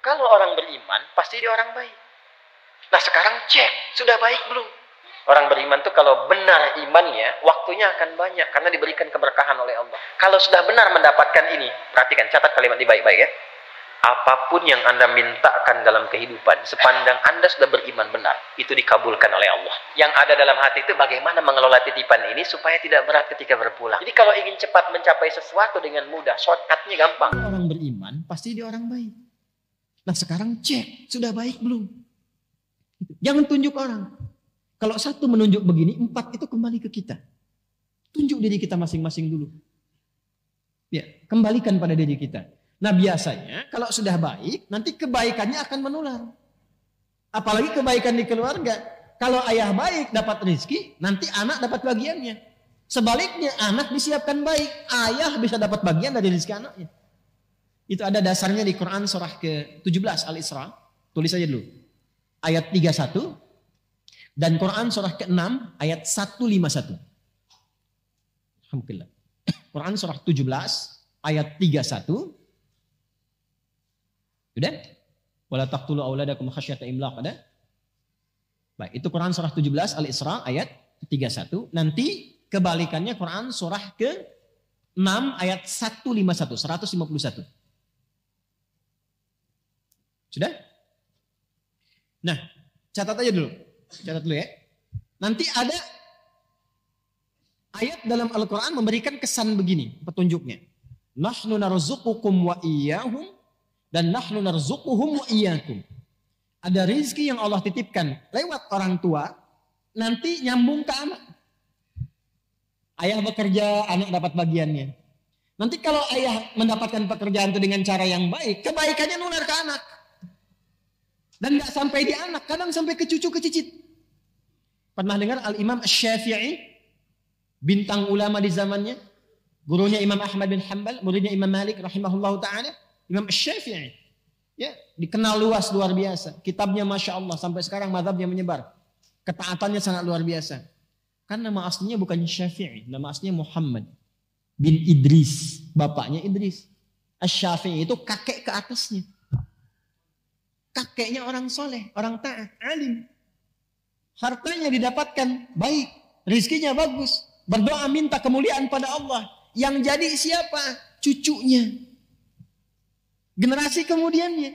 Kalau orang beriman, pasti dia orang baik. Nah sekarang cek, sudah baik belum? Orang beriman tuh kalau benar imannya, waktunya akan banyak. Karena diberikan keberkahan oleh Allah. Kalau sudah benar mendapatkan ini, perhatikan, catat kalimat ini baik-baik ya. Apapun yang Anda mintakan dalam kehidupan, sepandang Anda sudah beriman benar, itu dikabulkan oleh Allah. Yang ada dalam hati itu bagaimana mengelola titipan ini supaya tidak berat ketika berpulang. Jadi kalau ingin cepat mencapai sesuatu dengan mudah, shortcutnya gampang. Orang beriman, pasti dia orang baik. Nah sekarang cek, sudah baik belum? Jangan tunjuk orang. Kalau satu menunjuk begini, 4 itu kembali ke kita. Tunjuk diri kita masing-masing dulu. Ya, kembalikan pada diri kita. Nah biasanya kalau sudah baik, nanti kebaikannya akan menular. Apalagi kebaikan di keluarga. Kalau ayah baik dapat rezeki, nanti anak dapat bagiannya. Sebaliknya anak disiapkan baik, ayah bisa dapat bagian dari rezeki anaknya. Itu ada dasarnya di Quran surah ke-17 Al-Isra. Tulis aja dulu. Ayat 31. Dan Quran surah ke-6 ayat 151. Alhamdulillah. Quran surah 17 ayat 31. Sudah? Wala taqtulu auladakum khasyata imlaq, ada? Baik, itu Quran surah 17 Al-Isra ayat 31. Nanti kebalikannya Quran surah ke-6 ayat 151. Sudah? Nah, catat aja dulu. Catat dulu ya. Nanti ada ayat dalam Al-Quran memberikan kesan begini, petunjuknya. Nahnu narzuqukum wa iyyahum dan nahnu narzuquhum wa iyyakum. Ada rizki yang Allah titipkan lewat orang tua, nanti nyambung ke anak. Ayah bekerja, anak dapat bagiannya. Nanti kalau ayah mendapatkan pekerjaan itu dengan cara yang baik, kebaikannya nular ke anak. Dan gak sampai di anak, kadang sampai ke cucu, ke cicit. Pernah dengar Al-Imam Asy-Syafi'i, bintang ulama di zamannya, gurunya Imam Ahmad bin Hanbal, muridnya Imam Malik rahimahullahu ta'ala, Imam Asy-Syafi'i, ya, dikenal luas luar biasa. Kitabnya Masya Allah, sampai sekarang mazhabnya menyebar. Ketaatannya sangat luar biasa. Kan nama aslinya bukan Syafi'i, nama aslinya Muhammad bin Idris, bapaknya Idris. Asy-Syafi'i itu kakek ke atasnya. Kakeknya orang soleh, orang taat, alim. Hartanya didapatkan baik, rizkinya bagus. Berdoa minta kemuliaan pada Allah. Yang jadi siapa? Cucunya. Generasi kemudiannya.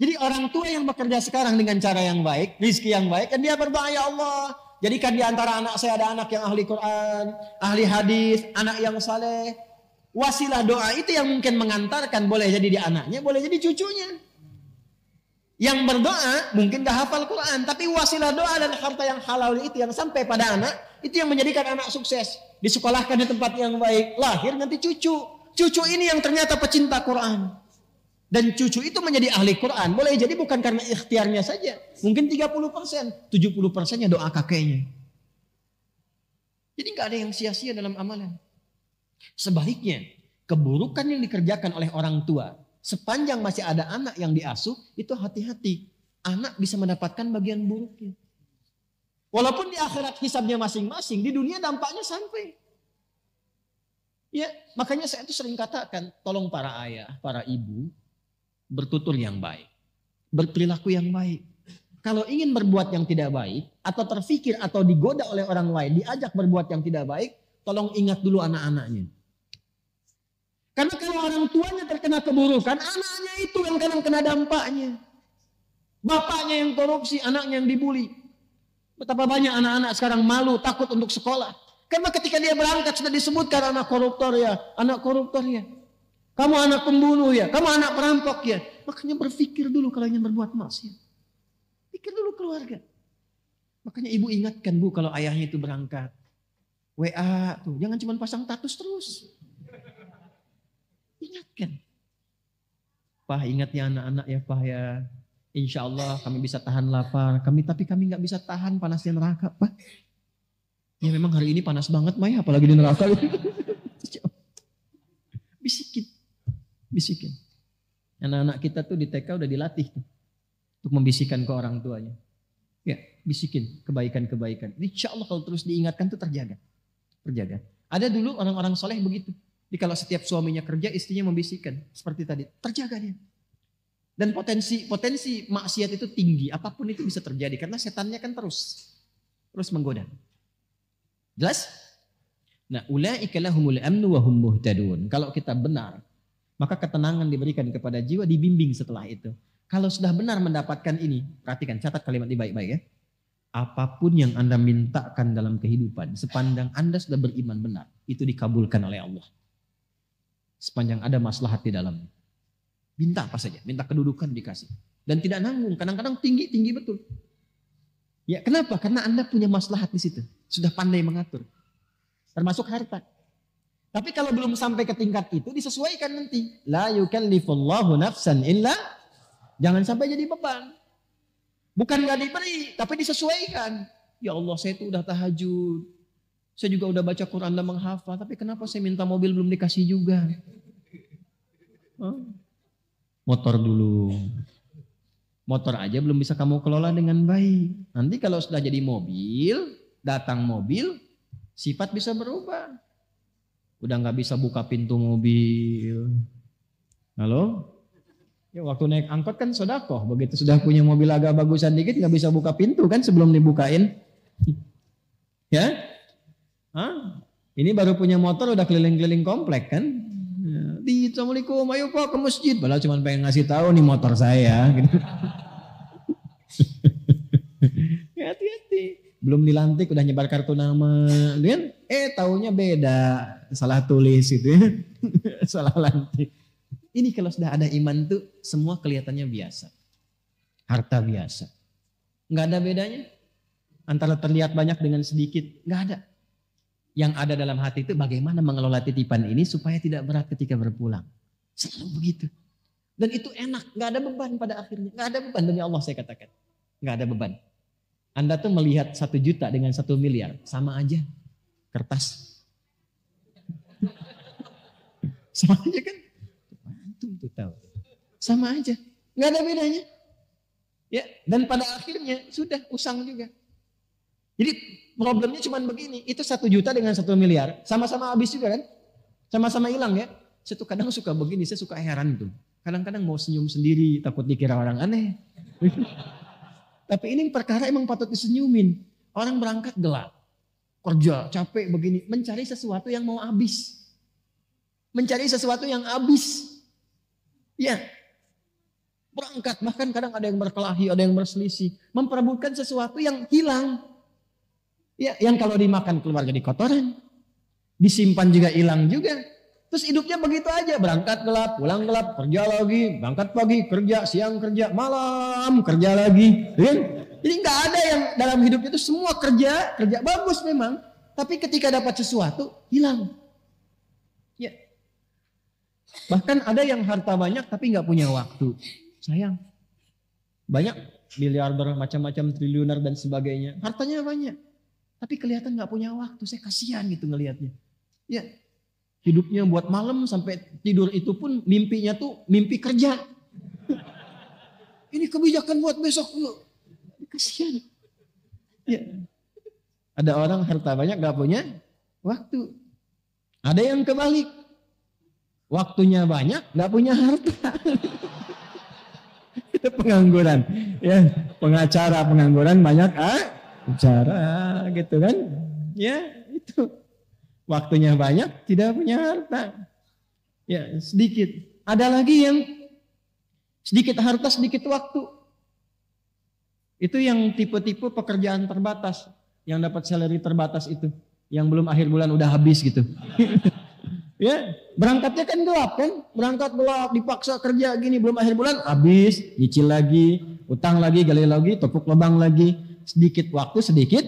Jadi orang tua yang bekerja sekarang dengan cara yang baik, rizki yang baik, dan dia berdoa, ya Allah, jadikan di antara anak saya ada anak yang ahli Quran, ahli hadis, anak yang saleh. Wasilah doa itu yang mungkin mengantarkan, boleh jadi di anaknya, boleh jadi cucunya. Yang berdoa mungkin gak hafal Quran, tapi wasilah doa dan harta yang halal itu yang sampai pada anak, itu yang menjadikan anak sukses. Disekolahkan di tempat yang baik, lahir nanti cucu. Cucu ini yang ternyata pecinta Quran. Dan cucu itu menjadi ahli Quran. Boleh jadi bukan karena ikhtiarnya saja. Mungkin 30%, 70%-nya doa kakeknya. Jadi gak ada yang sia-sia dalam amalan. Sebaliknya, keburukan yang dikerjakan oleh orang tua, sepanjang masih ada anak yang diasuh, itu hati-hati. Anak bisa mendapatkan bagian buruknya. Walaupun di akhirat hisabnya masing-masing, di dunia dampaknya sampai. Ya, makanya saya itu sering katakan, tolong para ayah, para ibu, bertutur yang baik. Berperilaku yang baik. Kalau ingin berbuat yang tidak baik, atau terfikir atau digoda oleh orang lain, diajak berbuat yang tidak baik, tolong ingat dulu anak-anaknya. Karena kalau orang tuanya terkena keburukan, anaknya itu yang kadang kena dampaknya. Bapaknya yang korupsi, anaknya yang dibully. Betapa banyak anak-anak sekarang malu, takut untuk sekolah. Karena ketika dia berangkat sudah disebutkan anak koruptor ya, anak koruptor ya. Kamu anak pembunuh ya, kamu anak perampok ya. Makanya berpikir dulu kalau ingin berbuat maksiat. Pikir dulu keluarga. Makanya ibu ingatkan bu kalau ayahnya itu berangkat. WA tuh, jangan cuma pasang status terus. Ingatkan. Pak ingat ya anak-anak ya Pak ya. Insya Allah kami bisa tahan lapar. Tapi kami nggak bisa tahan panasnya neraka Pak. Ya memang hari ini panas banget Maya, apalagi di neraka. Bisikin. Bisikin. Anak-anak kita tuh di TK udah dilatih tuh. Untuk membisikkan ke orang tuanya. Ya bisikin kebaikan-kebaikan. Insya Allah kalau terus diingatkan tuh terjaga. Terjaga. Ada dulu orang-orang soleh begitu. Jadi kalau setiap suaminya kerja, istrinya membisikkan. Seperti tadi, terjaga dia. Dan potensi maksiat itu tinggi. Apapun itu bisa terjadi karena setannya kan terus menggoda. Jelas? Nah, ulaika lahumul amnu wa hum muhtadun. Kalau kita benar, maka ketenangan diberikan kepada jiwa, dibimbing setelah itu. Kalau sudah benar mendapatkan ini, perhatikan, catat kalimat ini baik-baik ya. Apapun yang Anda mintakan dalam kehidupan, sepandang Anda sudah beriman benar, itu dikabulkan oleh Allah. Sepanjang ada maslahat di dalamnya. Minta apa saja, minta kedudukan dikasih. Dan tidak nanggung, kadang-kadang tinggi betul. Ya kenapa? Karena Anda punya maslahat di situ. Sudah pandai mengatur. Termasuk harta. Tapi kalau belum sampai ke tingkat itu, disesuaikan nanti. La yukallifullahu nafsan illa. Jangan sampai jadi beban. Bukan gak diberi, tapi disesuaikan. Ya Allah, saya itu udah tahajud. Saya juga udah baca Quran dan menghafal. Tapi kenapa saya minta mobil belum dikasih juga? Motor dulu. Motor aja belum bisa kamu kelola dengan baik. Nanti kalau sudah jadi mobil, datang mobil, sifat bisa berubah. Udah gak bisa buka pintu mobil. Halo? Ya waktu naik angkot kan sedekah. Begitu sudah punya mobil agak bagusan dikit gak bisa buka pintu kan sebelum dibukain. Ya? Ini baru punya motor udah keliling-keliling komplek kan? Assalamualaikum, ayo Pak ke masjid. Padahal cuma pengen ngasih tahu nih motor saya. Gitu. Hati-hati. Belum dilantik udah nyebar kartu nama. Lihat, taunya beda. Salah tulis gitu ya. Salah lantik. Ini kalau sudah ada iman tuh semua kelihatannya biasa. Harta biasa. Nggak ada bedanya. Antara terlihat banyak dengan sedikit. Nggak ada. Yang ada dalam hati itu bagaimana mengelola titipan ini supaya tidak berat ketika berpulang. Selalu begitu. Dan itu enak. Nggak ada beban pada akhirnya. Nggak ada beban demi Allah saya katakan. Nggak ada beban. Anda tuh melihat 1 juta dengan 1 miliar. Sama aja. Kertas. Sama aja kan. Antum tuh tahu. Sama aja. Nggak ada bedanya. Ya, dan pada akhirnya sudah usang juga. Jadi problemnya cuma begini, itu 1 juta dengan 1 miliar, sama-sama habis juga kan? Sama-sama hilang ya. Saya tuh kadang suka begini, saya suka heran tuh. Kadang-kadang mau senyum sendiri, takut dikira orang aneh. Tapi ini perkara emang patut disenyumin. Orang berangkat gelap, kerja, capek begini, mencari sesuatu yang mau habis. Mencari sesuatu yang habis. Ya, berangkat, bahkan kadang ada yang berkelahi, ada yang berselisih. Memperebutkan sesuatu yang hilang. Ya, yang kalau dimakan keluar jadi kotoran. Disimpan juga hilang juga. Terus hidupnya begitu aja. Berangkat gelap, pulang gelap, kerja lagi. Berangkat pagi, kerja, siang kerja, malam kerja lagi. Ya? Jadi nggak ada yang dalam hidupnya itu semua kerja bagus memang. Tapi ketika dapat sesuatu, hilang. Ya. Bahkan ada yang harta banyak tapi nggak punya waktu. Sayang. Banyak miliarder, macam-macam triliuner dan sebagainya. Hartanya banyak. Tapi kelihatan nggak punya waktu. Saya kasihan gitu ngelihatnya. Ya, hidupnya buat malam sampai tidur itu pun mimpinya tuh mimpi kerja. Ini kebijakan buat besok dulu. Kasihan. Ya. Ada orang harta banyak nggak punya waktu. Ada yang kebalik. Waktunya banyak nggak punya harta. Itu pengangguran. Ya, pengacara pengangguran banyak bicara gitu kan. Ya itu. Waktunya banyak tidak punya harta. Ya sedikit. Ada lagi yang sedikit harta sedikit waktu. Itu yang tipe-tipe pekerjaan terbatas. Yang dapat salary terbatas itu. Yang belum akhir bulan udah habis gitu. Ya berangkatnya kan gelap kan. Berangkat gelap dipaksa kerja gini belum akhir bulan habis. Nyicil lagi. Utang lagi gali lagi. Tepuk lubang lagi. Sedikit waktu, sedikit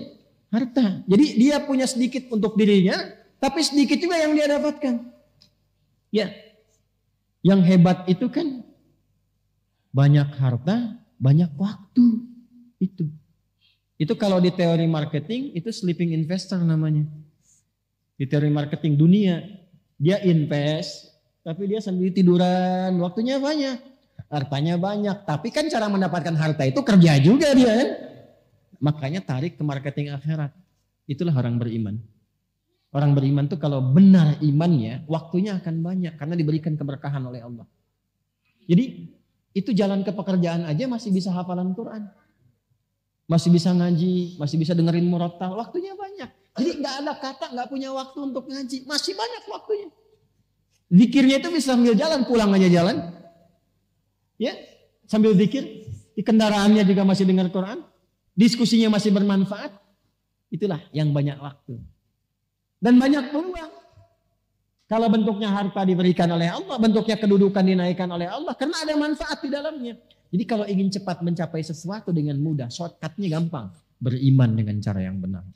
harta. Jadi dia punya sedikit untuk dirinya, tapi sedikit juga yang dia dapatkan. Ya, yang hebat itu kan banyak harta, banyak waktu. Itu kalau di teori marketing itu sleeping investor namanya. Di teori marketing dunia, dia invest, tapi dia sambil tiduran, waktunya banyak, hartanya banyak. Tapi kan cara mendapatkan harta itu kerja juga dia kan. Makanya tarik ke marketing akhirat. Itulah orang beriman. Orang beriman tuh kalau benar imannya, waktunya akan banyak karena diberikan keberkahan oleh Allah. Jadi Itu jalan ke pekerjaan aja masih bisa hafalan Quran. Masih bisa ngaji, masih bisa dengerin murattal, waktunya banyak. Jadi nggak ada kata nggak punya waktu untuk ngaji, masih banyak waktunya. Zikirnya itu bisa sambil jalan, pulang aja jalan. Ya, sambil zikir, di kendaraannya juga masih dengar Quran, diskusinya masih bermanfaat. Itulah yang banyak waktu. Dan banyak peluang. Kalau bentuknya harta diberikan oleh Allah, bentuknya kedudukan dinaikkan oleh Allah, karena ada manfaat di dalamnya. Jadi kalau ingin cepat mencapai sesuatu dengan mudah, shortcutnya gampang. Beriman dengan cara yang benar.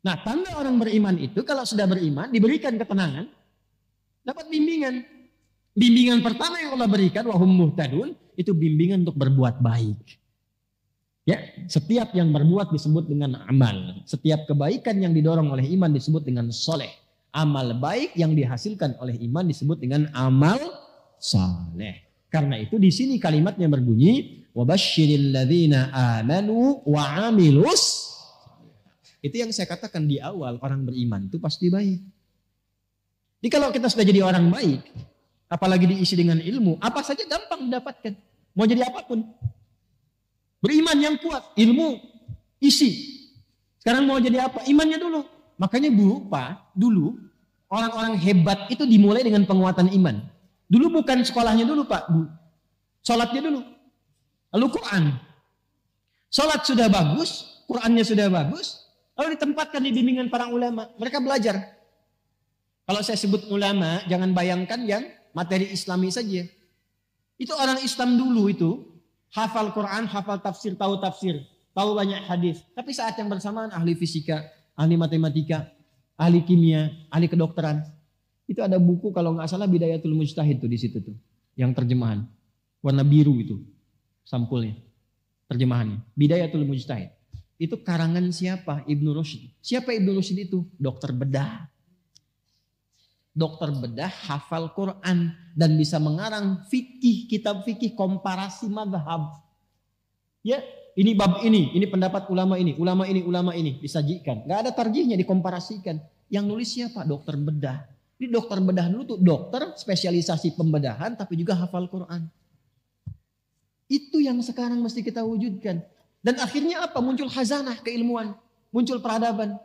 Nah, tanda orang beriman itu kalau sudah beriman, diberikan ketenangan, dapat bimbingan. Bimbingan pertama yang Allah berikan, wahum muhtadun, itu bimbingan untuk berbuat baik. Ya, setiap yang berbuat disebut dengan amal. Setiap kebaikan yang didorong oleh iman disebut dengan soleh. Amal baik yang dihasilkan oleh iman disebut dengan amal soleh. Karena itu di sini kalimatnya berbunyi wabasyiril ladzina amanu wa amilus. Itu yang saya katakan di awal, orang beriman itu pasti baik. Jadi kalau kita sudah jadi orang baik, apalagi diisi dengan ilmu, apa saja gampang didapatkan. Mau jadi apapun. Beriman yang kuat, ilmu isi. Sekarang mau jadi apa? Imannya dulu. Makanya dulu orang-orang hebat itu dimulai dengan penguatan iman. Dulu bukan sekolahnya dulu Pak, sholatnya dulu. Lalu Quran. Sholat sudah bagus, Qurannya sudah bagus, lalu ditempatkan di bimbingan para ulama. Mereka belajar. Kalau saya sebut ulama, jangan bayangkan yang materi Islami saja. Itu orang Islam dulu itu, hafal Quran, hafal tafsir, tahu banyak hadis. Tapi saat yang bersamaan ahli fisika, ahli matematika, ahli kimia, ahli kedokteran. Itu ada buku kalau nggak salah Bidayatul Mujtahid tuh di situ tuh, yang terjemahan warna biru itu sampulnya, terjemahannya Bidayatul Mujtahid. Itu karangan siapa? Ibnu Rushd. Siapa Ibnu Rushd itu? Dokter bedah. Dokter bedah hafal Quran dan bisa mengarang fikih, kitab fikih komparasi mazhab. Ya, ini bab ini pendapat ulama ini disajikan. Nggak ada tarjihnya, dikomparasikan. Yang nulis siapa? Dokter bedah. Ini dokter bedah dulu tuh dokter spesialisasi pembedahan tapi juga hafal Quran. Itu yang sekarang mesti kita wujudkan. Dan akhirnya apa? Muncul khazanah keilmuan, muncul peradaban.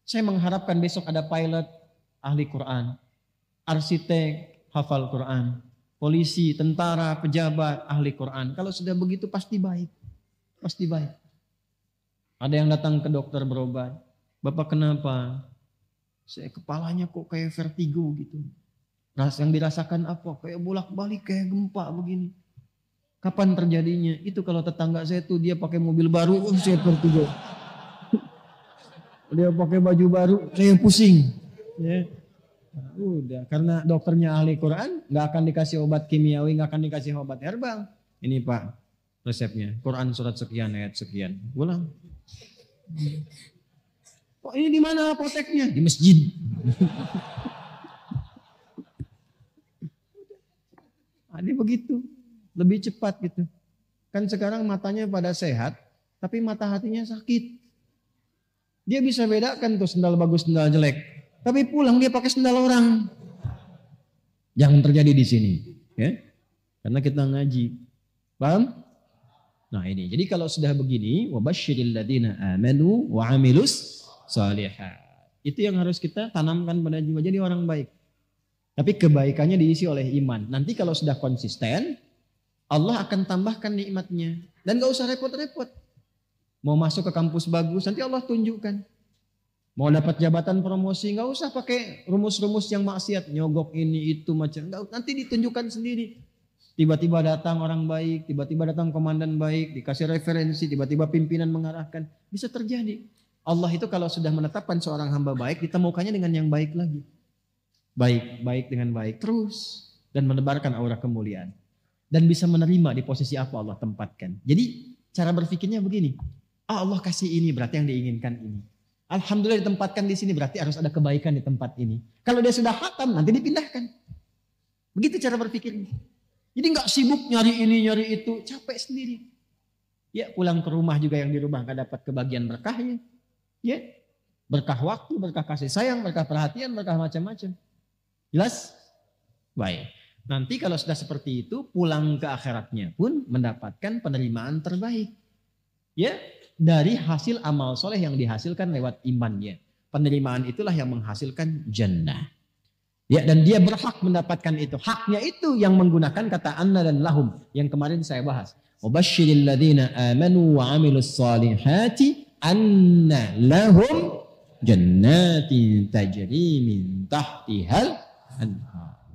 Saya mengharapkan besok ada pilot ahli Quran, arsitek hafal Quran, polisi, tentara, pejabat ahli Quran. Kalau sudah begitu pasti baik. Pasti baik. Ada yang datang ke dokter berobat. Bapak kenapa? Saya kepalanya kok kayak vertigo gitu. Yang dirasakan apa? Kayak bolak-balik, kayak gempa begini. Kapan terjadinya? Itu kalau tetangga saya tuh dia pakai mobil baru, saya vertigo. Dia pakai baju baru, saya pusing. Ya. Nah, udah, karena dokternya ahli Quran, nggak akan dikasih obat kimiawi, nggak akan dikasih obat herbal. Ini Pak resepnya, Quran surat sekian ayat sekian. Ulang. Oh, ini di mana apoteknya? Di masjid. Ada begitu, lebih cepat gitu. Kan sekarang matanya pada sehat, tapi mata hatinya sakit. Dia bisa bedakan tuh sendal bagus, sendal jelek. Tapi pulang dia pakai sendal orang. Jangan terjadi di sini, ya. Karena kita ngaji. Paham? Nah ini, jadi kalau sudah begini, wabasyiril ladzina amanu wa amilus shalihat. Itu yang harus kita tanamkan pada jiwa, jadi orang baik. Tapi kebaikannya diisi oleh iman. Nanti kalau sudah konsisten, Allah akan tambahkan nikmatnya. Dan gak usah repot-repot. Mau masuk ke kampus bagus, nanti Allah tunjukkan. Mau dapat jabatan promosi, gak usah pakai rumus-rumus yang maksiat. Nyogok ini, itu, macam. Nanti ditunjukkan sendiri. Tiba-tiba datang orang baik, tiba-tiba datang komandan baik, dikasih referensi, tiba-tiba pimpinan mengarahkan. Bisa terjadi. Allah itu kalau sudah menetapkan seorang hamba baik, ditemukannya dengan yang baik lagi. Baik dengan baik terus. Dan menebarkan aura kemuliaan. Dan bisa menerima di posisi apa Allah tempatkan. Jadi cara berpikirnya begini. Allah kasih ini berarti yang diinginkan ini. Alhamdulillah ditempatkan di sini berarti harus ada kebaikan di tempat ini. Kalau dia sudah khatam nanti dipindahkan. Begitu cara berpikirnya. Jadi nggak sibuk nyari ini nyari itu, capek sendiri. Ya pulang ke rumah juga yang di rumah nggak dapat kebagian berkahnya. Ya berkah waktu, berkah kasih sayang, berkah perhatian, berkah macam-macam. Jelas? Baik. Nanti kalau sudah seperti itu, pulang ke akhiratnya pun mendapatkan penerimaan terbaik. Ya, dari hasil amal soleh yang dihasilkan lewat imannya. Penerimaan itulah yang menghasilkan jannah. Ya, dan dia berhak mendapatkan itu. Haknya itu yang menggunakan kata anna dan lahum yang kemarin saya bahas. Wabasyiril ladzina amanu wa amilus solihati anna lahum jannatin tajri min tahtihal anhar.